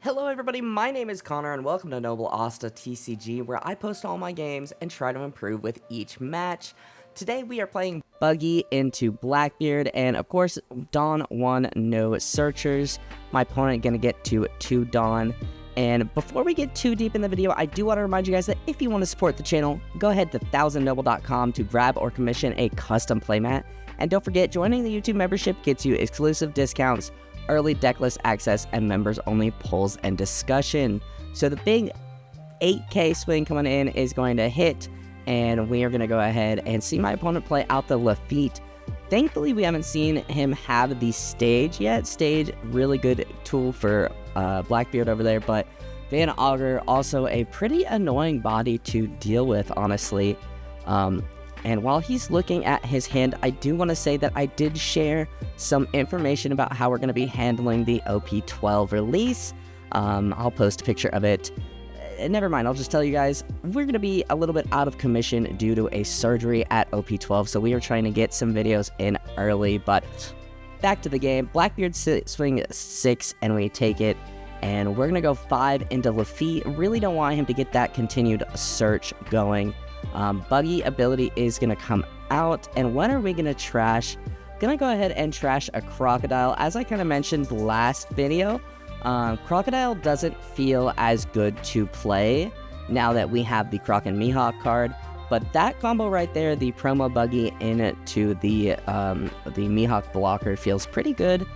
Hello everybody, my name is Connor and welcome to Noble Asta TCG, where I post all my games and try to improve with each match. Today we are playing Buggy into Blackbeard, and of course Dawn 1, no searchers. My opponent gonna get to 2 Dawn. And before we get too deep in the video, I do want to remind you guys that if you want to support the channel, go ahead to 1000noble.com to grab or commission a custom playmat. And don't forget, joining the YouTube membership gets you exclusive discounts, early decklist access, and members-only polls and discussion. So the big 8K swing coming in is going to hit, and we are going to go ahead and see my opponent play out the Lafitte. Thankfully, we haven't seen him have the stage yet. Stage, really good tool for Blackbeard over there, but Van Augur, also a pretty annoying body to deal with, honestly. And while he's looking at his hand, I do want to say that I did share some information about how we're going to be handling the OP-12 release. I'll post a picture of it. Never mind, I'll just tell you guys, we're going to be a little bit out of commission due to a surgery at OP-12, so we are trying to get some videos in early, but back to the game. Blackbeard swing 6, and we take it, and we're going to go 5 into Lafitte. Really don't want him to get that continued search going. Buggy ability is going to come out, and when are we going to trash? Going to go ahead and trash a Crocodile. As I kind of mentioned last video, Crocodile doesn't feel as good to play now that we have the Croc and Mihawk card, but that combo right there, the promo Buggy into the Mihawk blocker, feels pretty good.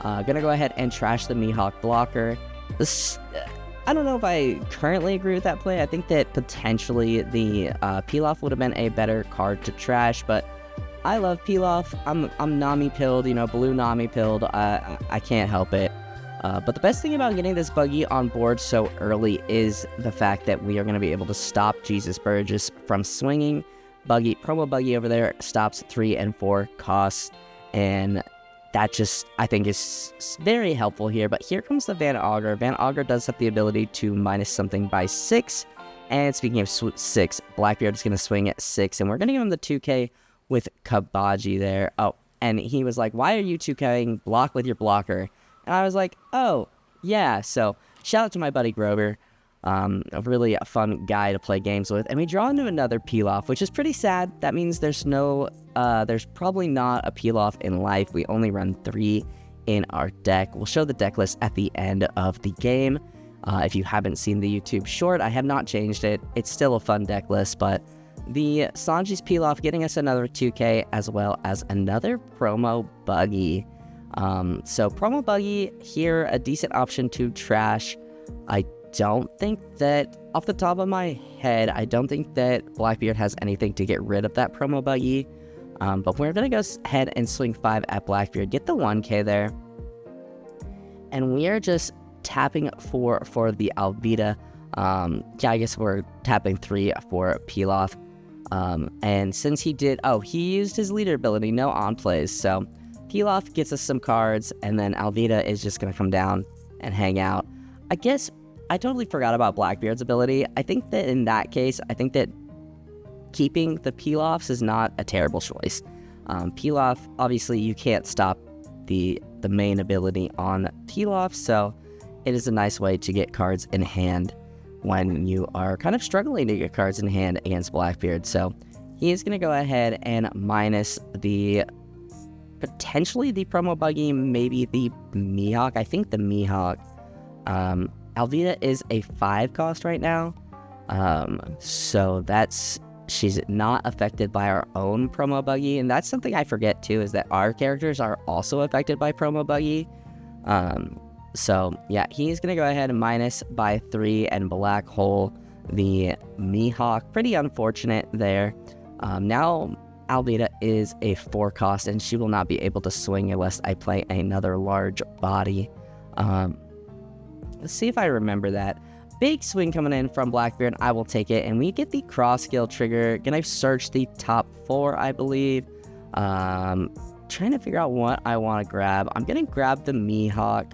Gonna go ahead and trash the Mihawk blocker. I don't know if I currently agree with that play. I think that potentially the Pilaf would have been a better card to trash, but I love Pilaf. I'm Nami pilled, you know, blue Nami pilled. I can't help it. But the best thing about getting this Buggy on board so early is the fact that we are going to be able to stop Jesus Burgess from swinging. Buggy, promo Buggy over there stops 3 and 4 costs, and that just, I think, is very helpful here. But here comes the Van Augur. Van Augur does have the ability to minus something by 6, and speaking of 6, Blackbeard is going to swing at 6, and we're going to give him the 2K with Kabaji there. Oh, and he was like, why are you 2King? Block with your blocker. And I was like, oh, yeah. So shout out to my buddy Grover. A really fun guy to play games with. And we draw into another Pilaf, which is pretty sad. That means there's probably not a Pilaf in life. We only run 3 in our deck. We'll show the deck list at the end of the game. If you haven't seen the YouTube short, I have not changed it. It's still a fun deck list, but the Sanji's Pilaf getting us another 2K as well as another promo Buggy. So promo Buggy here, a decent option to trash. I don't think that, off the top of my head, I don't think that Blackbeard has anything to get rid of that promo Buggy. But we're going to go ahead and swing 5 at Blackbeard, get the 1K there. And we are just tapping for the Alvida. Yeah, I guess we're tapping 3 for Pilaf. And since he used his leader ability, no on plays, so Pilaf gets us some cards, and then Alvida is just going to come down and hang out. I guess I totally forgot about Blackbeard's ability. I think that in that case, I think that keeping the Pilafs is not a terrible choice. Pilaf, obviously, you can't stop the main ability on Pilaf, so it is a nice way to get cards in hand when you are kind of struggling to get cards in hand against Blackbeard. So he is going to go ahead and minus potentially the promo Buggy, maybe the Mihawk. I think the Mihawk. Alvida is a 5 cost right now. So she's not affected by our own promo Buggy. And that's something I forget too, is that our characters are also affected by promo Buggy. So yeah, he's going to go ahead and minus by 3 and black hole the Mihawk. Pretty unfortunate there. Now Alvida is a 4 cost, and she will not be able to swing unless I play another large body. Let's see if I remember that. Big swing coming in from Blackbeard. I will take it, and we get the cross skill trigger. Gonna search the top 4, I believe. Trying to figure out what I want to grab. I'm gonna grab the Mihawk.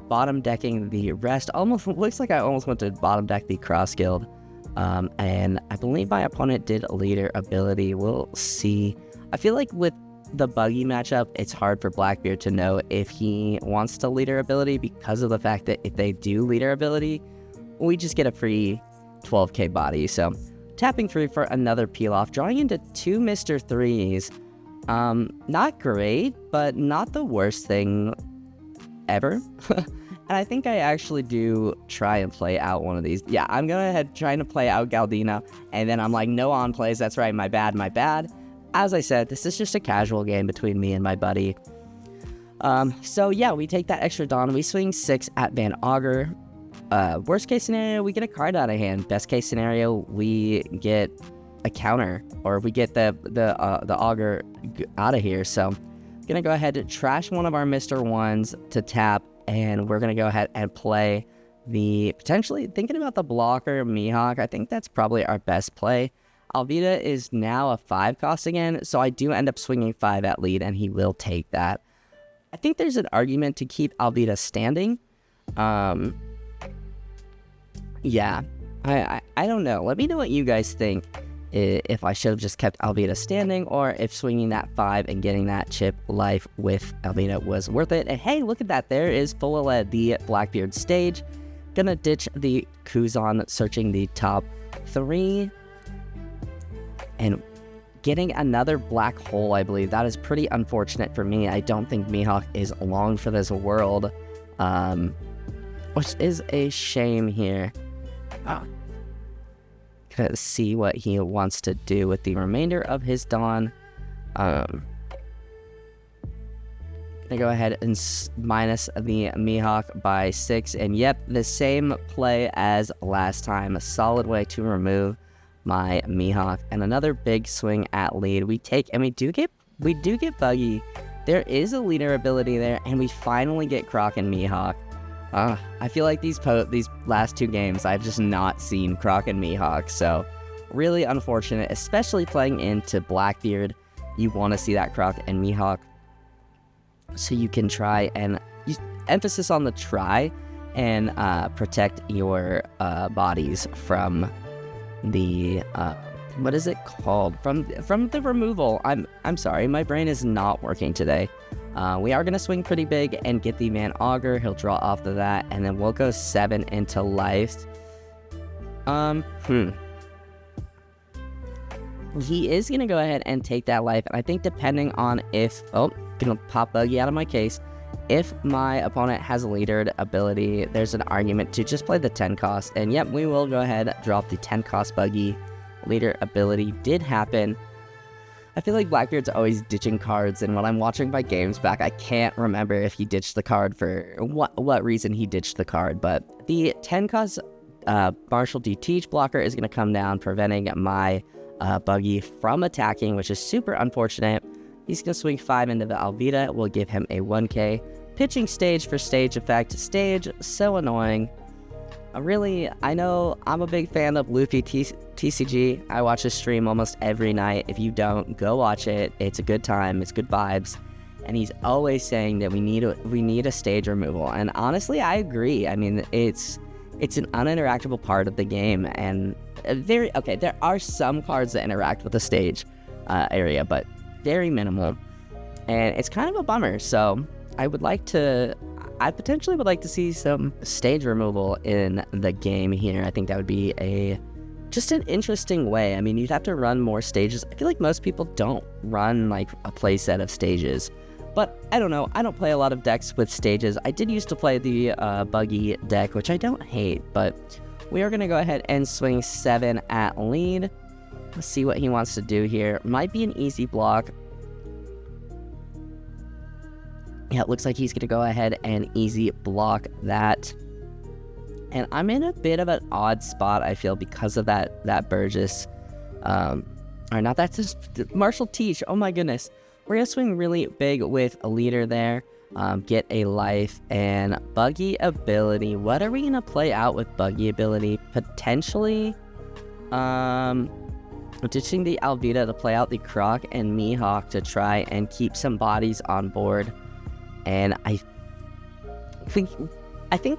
Bottom decking the rest. Almost looks like I almost went to bottom deck the cross guild. And I believe my opponent did a leader ability. We'll see. I feel like with the Buggy matchup, it's hard for Blackbeard to know if he wants to leader ability because of the fact that if they do leader ability, we just get a free 12k body. So tapping 3 for another peel off, drawing into 2 Mr. 3s. Not great, but not the worst thing ever. And I think I actually do try and play out one of these. Yeah, I'm going ahead trying to play out Galdina, and then I'm like, no on plays. That's right, my bad. As I said, this is just a casual game between me and my buddy. So yeah, we take that extra Dawn. We swing 6 at Van Augur. Worst case scenario, we get a card out of hand. Best case scenario, we get a counter, or we get the Augur out of here. So gonna go ahead and trash one of our Mr. 1s to tap, and we're gonna go ahead and play the, potentially thinking about the blocker Mihawk. I think that's probably our best play. Alvida is now a 5 cost again, so I do end up swinging 5 at lead, and he will take that. I think there's an argument to keep Alvida standing. Yeah, I don't know. Let me know what you guys think, if I should have just kept Alvida standing, or if swinging that 5 and getting that chip life with Alvida was worth it. And hey, look at that. There is Full the Blackbeard stage. Gonna ditch the Kuzan, searching the top 3. And getting another black hole, I believe. That is pretty unfortunate for me. I don't think Mihawk is long for this world, which is a shame here. Gonna see what he wants to do with the remainder of his Dawn. Gonna go ahead and minus the Mihawk by 6. And yep, the same play as last time. A solid way to remove my Mihawk, and another big swing at lead. We take, and we do get Buggy. There is a leader ability there, and we finally get Croc and Mihawk. I feel like these last 2 games, I've just not seen Croc and Mihawk, so really unfortunate, especially playing into Blackbeard. You want to see that Croc and Mihawk, so you can try and emphasis on the try and protect your bodies from the what is it called, from the removal. I'm sorry, my brain is not working today. We are gonna swing pretty big and get the Van Augur. He'll draw off of that, and then we'll go 7 into life. He is gonna go ahead and take that life, and I think depending on if gonna pop Buggy out of my case. If my opponent has a leader ability, there's an argument to just play the 10 cost. And yep, we will go ahead, drop the 10 cost Buggy. Leader ability did happen. I feel like Blackbeard's always ditching cards, and when I'm watching my games back, I can't remember if he ditched the card for what reason he ditched the card. But the 10 cost Martial DT blocker is going to come down, preventing my Buggy from attacking, which is super unfortunate. He's going to swing 5 into the Alvida. We'll give him a 1k. Pitching stage for stage effect. Stage, so annoying. I know I'm a big fan of Luffy TCG. I watch his stream almost every night. If you don't, go watch it. It's a good time. It's good vibes. And he's always saying that we need a stage removal. And honestly, I agree. I mean, it's an uninteractable part of the game. And there are some cards that interact with the stage area, but very minimal, and it's kind of a bummer. So I potentially would like to see some stage removal in the game here. I think that would be just an interesting way. I mean, you'd have to run more stages. I feel like most people don't run like a play set of stages, but I don't know. I don't play a lot of decks with stages. I did used to play the Buggy deck, which I don't hate, but we are going to go ahead and swing 7 at lead. Let's see what he wants to do here. Might be an easy block. Yeah, it looks like he's going to go ahead and easy block that. And I'm in a bit of an odd spot, I feel, because of that Burgess. Or not, that's just Martial Teach. Oh my goodness. We're going to swing really big with a leader there. Get a life and Buggy ability. What are we going to play out with Buggy ability? Potentially, ditching the Alvida to play out the Croc and Mihawk to try and keep some bodies on board. And I think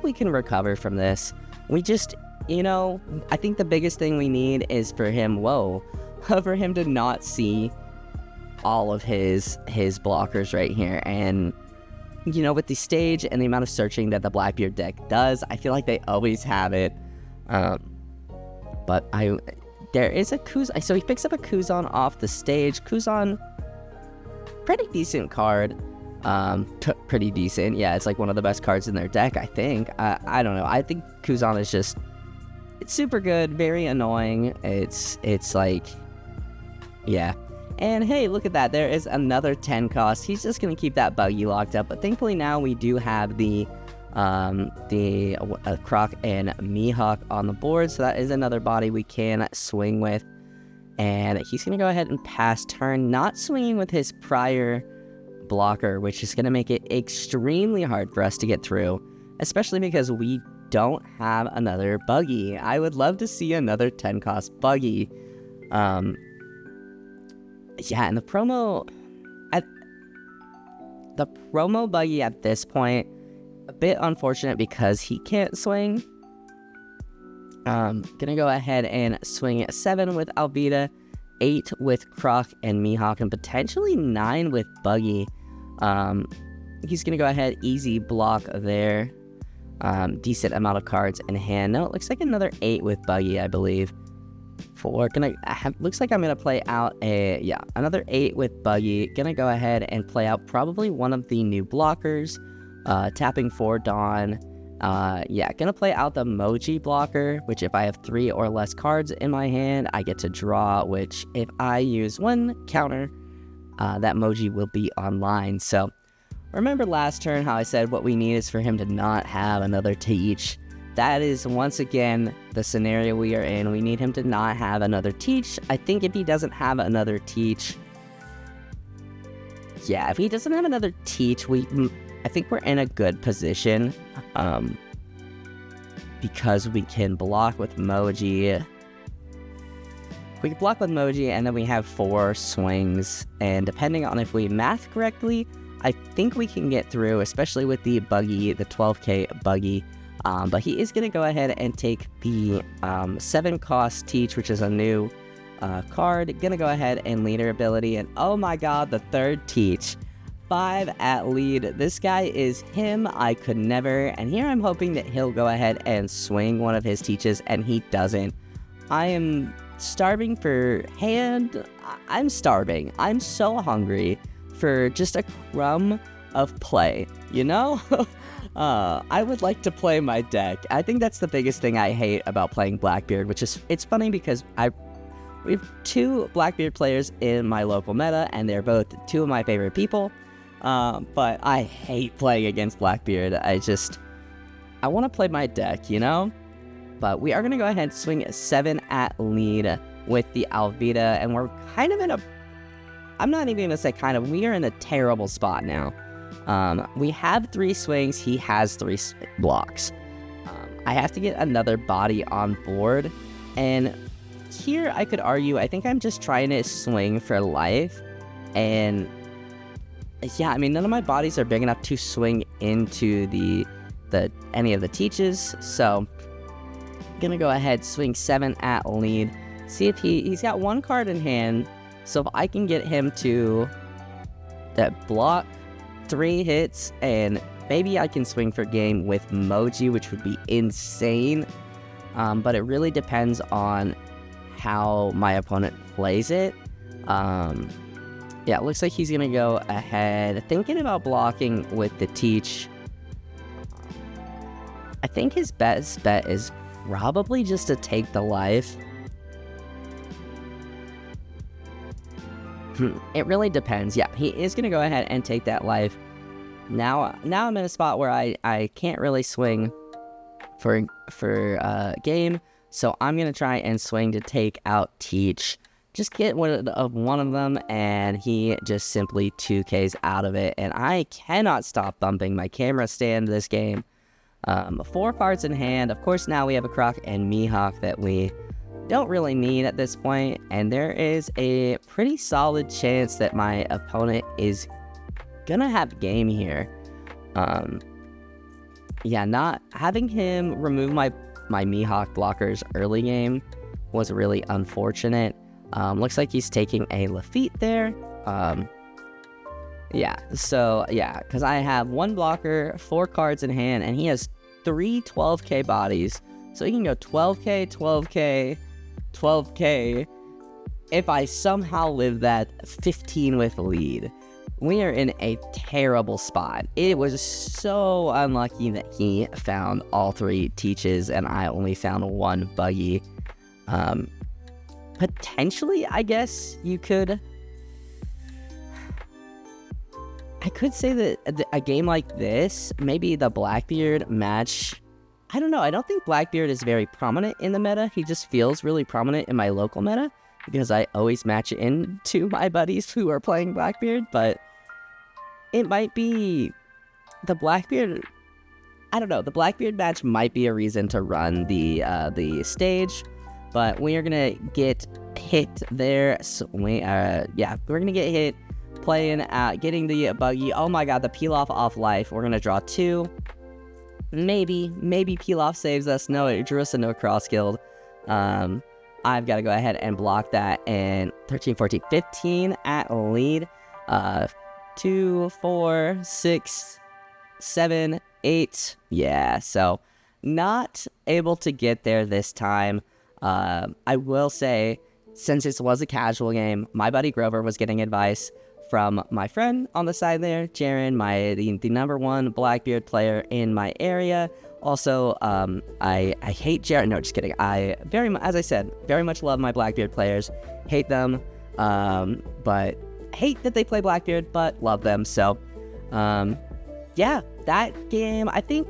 we can recover from this. We just, I think the biggest thing we need is for him to not see all of his blockers right here. And you know, with the stage and the amount of searching that the Blackbeard deck does, I feel like they always have it. But there is a Kuzan. So he picks up a Kuzan off the stage. Kuzan, pretty decent card. Pretty decent. Yeah, it's like one of the best cards in their deck, I think. I don't know. I think Kuzan is just, it's super good, very annoying. It's like, yeah. And hey, look at that. There is another 10 cost. He's just going to keep that Buggy locked up. But thankfully now we do have the Croc and Mihawk on the board. So that is another body we can swing with. And he's going to go ahead and pass turn, not swinging with his prior blocker, which is going to make it extremely hard for us to get through. Especially because we don't have another Buggy. I would love to see another 10 cost Buggy. Yeah, and the promo Buggy at this point, a bit unfortunate because he can't swing. Gonna go ahead and swing 7 with Alvida, 8 with Croc and Mihawk, and potentially 9 with Buggy. He's gonna go ahead, easy block there. Decent amount of cards in hand. No, it looks like another 8 with Buggy, I believe. Looks like I'm gonna play out another 8 with Buggy. Gonna go ahead and play out probably one of the new blockers, tapping for Dawn. Gonna play out the Moji blocker, which if I have 3 or less cards in my hand, I get to draw, which if I use one counter, that Moji will be online. So remember last turn how I said what we need is for him to not have another Teach. That is, once again, the scenario we are in. We need him to not have another Teach. I think if he doesn't have another Teach... Yeah, if he doesn't have another Teach, I think we're in a good position. Because we can block with Moji. We can block with Moji, and then we have 4 swings. And depending on if we math correctly, I think we can get through, especially with the Buggy, the 12k Buggy. But he is going to go ahead and take the 7 cost Teach, which is a new card. Going to go ahead and leader ability. And oh my god, the 3rd Teach. 5 at lead. This guy is him. I could never. And here I'm hoping that he'll go ahead and swing one of his Teaches, and he doesn't. I am starving for hand. I'm starving. I'm so hungry for just a crumb of play, you know? I would like to play my deck. I think that's the biggest thing I hate about playing Blackbeard, which is, it's funny because we have 2 Blackbeard players in my local meta, and they're both 2 of my favorite people. But I hate playing against Blackbeard. I want to play my deck, you know? But we are going to go ahead and swing 7 at lead with the Alvida, and we're kind of in a... I'm not even going to say kind of, we are in a terrible spot now. We have 3 swings, he has 3 blocks. I have to get another body on board, and here I could argue, I think I'm just trying to swing for life, and yeah, I mean, none of my bodies are big enough to swing into any of the Teaches, so I'm gonna go ahead, swing 7 at lead, see if he's got 1 card in hand, so if I can get him to that block 3 hits, and maybe I can swing for game with Moji, which would be insane. But it really depends on how my opponent plays it. Yeah, it looks like he's gonna go ahead, thinking about blocking with the Teach. I think his best bet is probably just to take the life. It really depends. Yeah, he is going to go ahead and take that life. Now I'm in a spot where I can't really swing for game, so I'm going to try and swing to take out Teach. Just get one of them, and he just simply 2Ks out of it, and I cannot stop bumping my camera stand this game. 4 cards in hand. Of course, now we have a Croc and Mihawk that we don't really need at this point, and there is a pretty solid chance that my opponent is gonna have game here. Yeah, not having him remove my Mihawk blockers early game was really unfortunate. Looks like he's taking a Lafitte there, Yeah, so, yeah, because I have 1 blocker, 4 cards in hand, and he has 3 12k bodies. So he can go 12k, 12k, 12k. If I somehow live that 15 with lead, we are in a terrible spot. It was so unlucky that he found all 3 teaches, and I only found 1 buggy. Potentially, I guess you could... I could say that a game like this, maybe the Blackbeard match, I don't know, I don't think Blackbeard is very prominent in the meta. He just feels really prominent in my local meta, because I always match it into my buddies who are playing Blackbeard, but it might be the Blackbeard, I don't know, the Blackbeard match might be a reason to run the stage, but we are gonna get hit there, so yeah, we're gonna get hit playing getting the buggy. Oh my god, the peel off life. We're gonna draw 2. Maybe peel off saves us. No, it drew us into a cross guild. I've got to go ahead and block that. And 13, 14, 15 at lead. 2, 4, 6, 7, 8. Yeah, so not able to get there this time. I will say, since this was a casual game, my buddy Grover was getting advice from my friend on the side there, Jaren, the number 1 Blackbeard player in my area. Also, I hate Jaren. No, just kidding. I as I said, very much love my Blackbeard players. Hate them, but hate that they play Blackbeard, but love them. So, yeah, that game, I think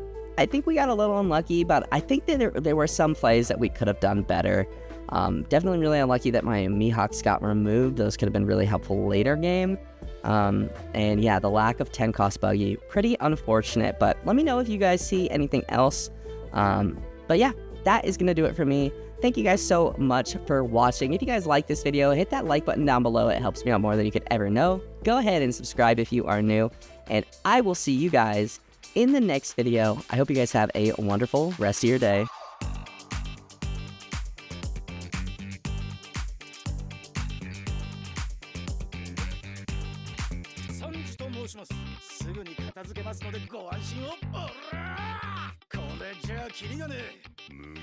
we got a little unlucky, but I think that there were some plays that we could have done better. Definitely really unlucky that my Mihawks got removed. Those could have been really helpful later game. And yeah, the lack of 10 cost buggy, pretty unfortunate, but let me know if you guys see anything else. But yeah, that is going to do it for me. Thank you guys so much for watching. If you guys like this video, hit that like button down below. It helps me out more than you could ever know. Go ahead and subscribe if you are new, and I will see you guys in the next video. I hope you guys have a wonderful rest of your day. すぐに片付けますのでご安心を。おらー、これじゃあキリがねえ。